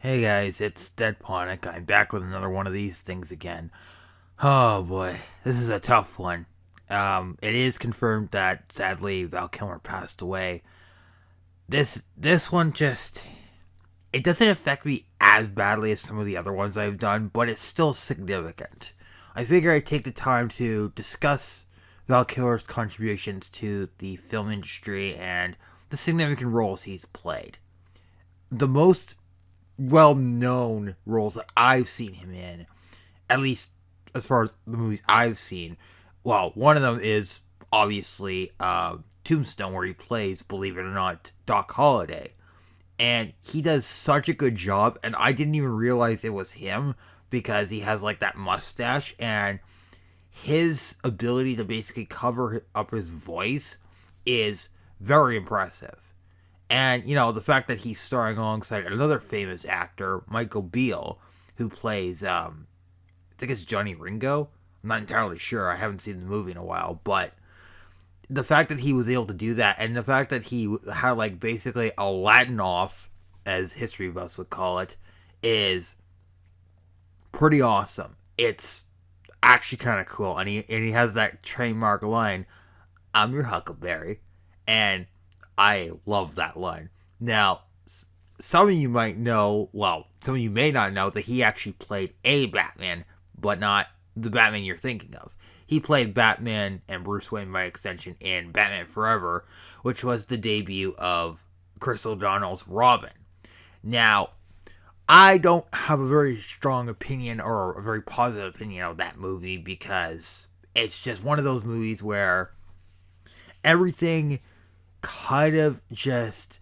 Hey guys, it's Deadponic. I'm back with another one of these things again. Oh boy, this is a tough one. It is confirmed that sadly Val Kilmer passed away. This one just it doesn't affect me as badly as some of the other ones I've done, but it's still significant. I figure I'd take the time to discuss Val Kilmer's contributions to the film industry and the significant roles he's played. The most well known roles that I've seen him in, at least as far as the movies I've seen. Well, one of them is obviously Tombstone, where he plays, believe it or not, Doc Holliday. And he does such a good job, and I didn't even realize it was him because he has like that mustache, and his ability to basically cover up his voice is very impressive. And, the fact that he's starring alongside another famous actor, Michael Beale, who plays, I think it's Johnny Ringo. I'm not entirely sure. I haven't seen the movie in a while. But the fact that he was able to do that, and the fact that he had, like, basically a Latin off, as history buffs would call it, is pretty awesome. It's actually kind of cool. And he has that trademark line, "I'm your Huckleberry." And I love that line. Now, some of you might know, well, some of you may not know that he actually played a Batman, but not the Batman you're thinking of. He played Batman and Bruce Wayne by extension in Batman Forever, which was the debut of Chris O'Donnell's Robin. Now, I don't have a very strong opinion or a very positive opinion of that movie because it's just one of those movies where everything kind of just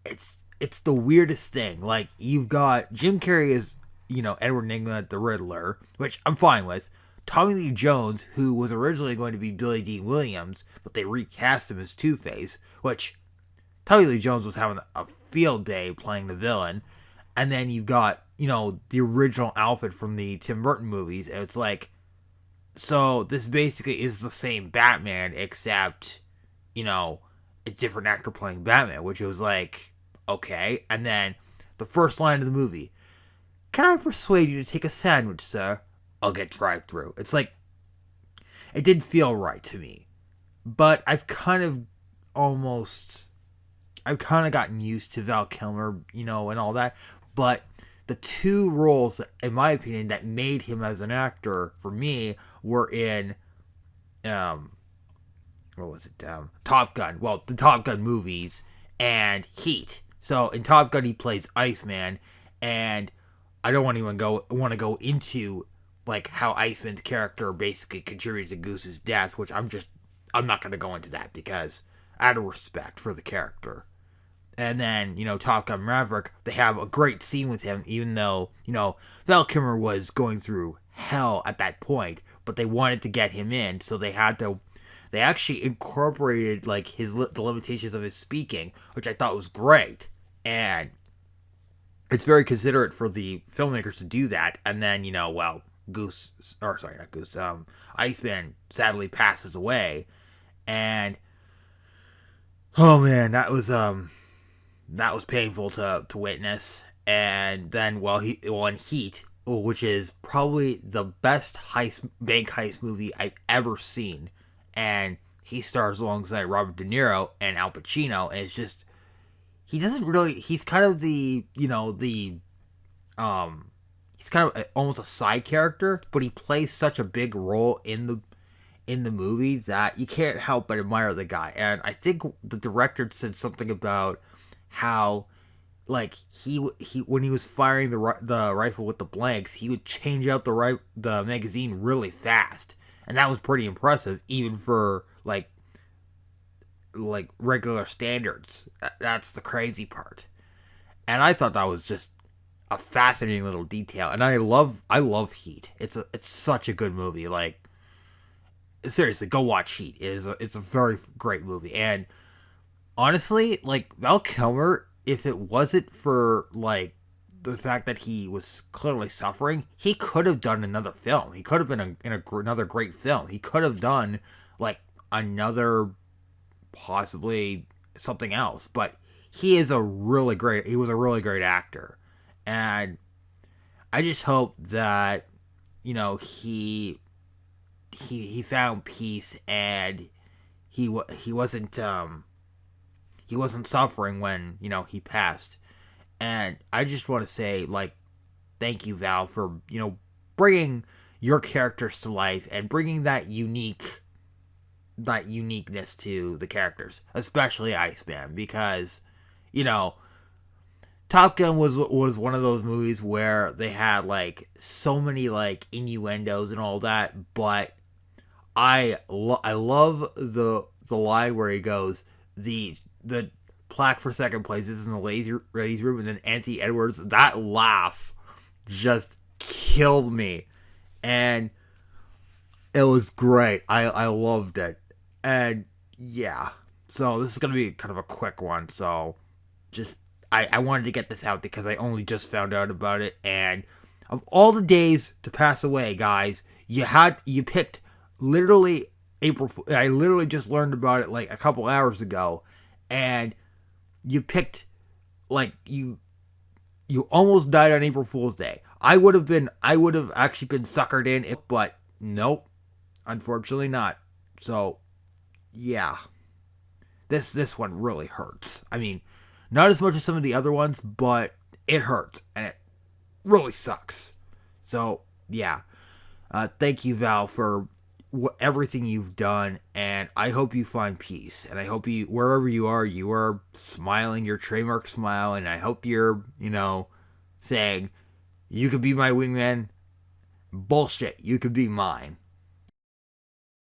it's the weirdest thing. Like, you've got Jim Carrey as, Edward Nygma the Riddler, which I'm fine with. Tommy Lee Jones, who was originally going to be Billy Dean Williams, but they recast him as Two-Face, which Tommy Lee Jones was having a field day playing the villain. And then you've got, the original Alfred from the Tim Burton movies, and it's like, so this basically is the same Batman, except, a different actor playing Batman, which was like, okay. And then the first line of the movie, "Can I persuade you to take a sandwich, sir? I'll get drive-through." It's like, it didn't feel right to me. But I've kind of gotten used to Val Kilmer, and all that. But the two roles, in my opinion, that made him as an actor for me were in, what was it? Top Gun. Well, the Top Gun movies and Heat. So in Top Gun, he plays Iceman, and I don't want to go into like how Iceman's character basically contributed to Goose's death, which I'm not going to go into that because out of respect for the character. And then, Top Gun Maverick, they have a great scene with him, even though, Val Kilmer was going through hell at that point, but they wanted to get him in, so they actually incorporated, like, the limitations of his speaking, which I thought was great. And it's very considerate for the filmmakers to do that. And then, Iceman sadly passes away. And, oh man, that was painful to witness. And then, in Heat, which is probably the best bank heist movie I've ever seen, and he stars alongside Robert De Niro and Al Pacino, and it's just, he's kind of he's kind of almost a side character, but he plays such a big role in the movie that you can't help but admire the guy. And I think the director said something about how, like, he when he was firing the rifle with the blanks, he would change out the magazine really fast, and that was pretty impressive even for like regular standards. That's the crazy part. And I thought that was just a fascinating little detail. And I love Heat. It's such a good movie. Like, seriously, go watch Heat. It's a very great movie. And honestly, like, Val Kilmer, if it wasn't for like the fact that he was clearly suffering, he could have done another film. He could have been in another great film. He could have done like another, possibly something else. But he was a really great actor. And I just hope that, he found peace, and he wasn't suffering when, he passed. And I just want to say, like, thank you, Val, for, bringing your characters to life and bringing that uniqueness to the characters, especially Iceman, because, you know, Top Gun was one of those movies where they had like so many like innuendos and all that, but I love the line where he goes, the plaque for second place is in the ladies room, and then Auntie Edwards, that laugh just killed me, and it was great. I loved it, and yeah. So this is gonna be kind of a quick one. So just I wanted to get this out because I only just found out about it, and of all the days to pass away, guys, you picked literally April. I literally just learned about it like a couple hours ago, and you picked like you almost died on April Fool's Day. I would have actually been suckered in, but nope, unfortunately not. So yeah, this one really hurts. I mean, not as much as some of the other ones, but it hurts and it really sucks. So yeah, thank you, Val, for everything you've done, and I hope you find peace, and I hope wherever you are smiling your trademark smile, and I hope you're saying, you could be my wingman. Bullshit, you could be mine.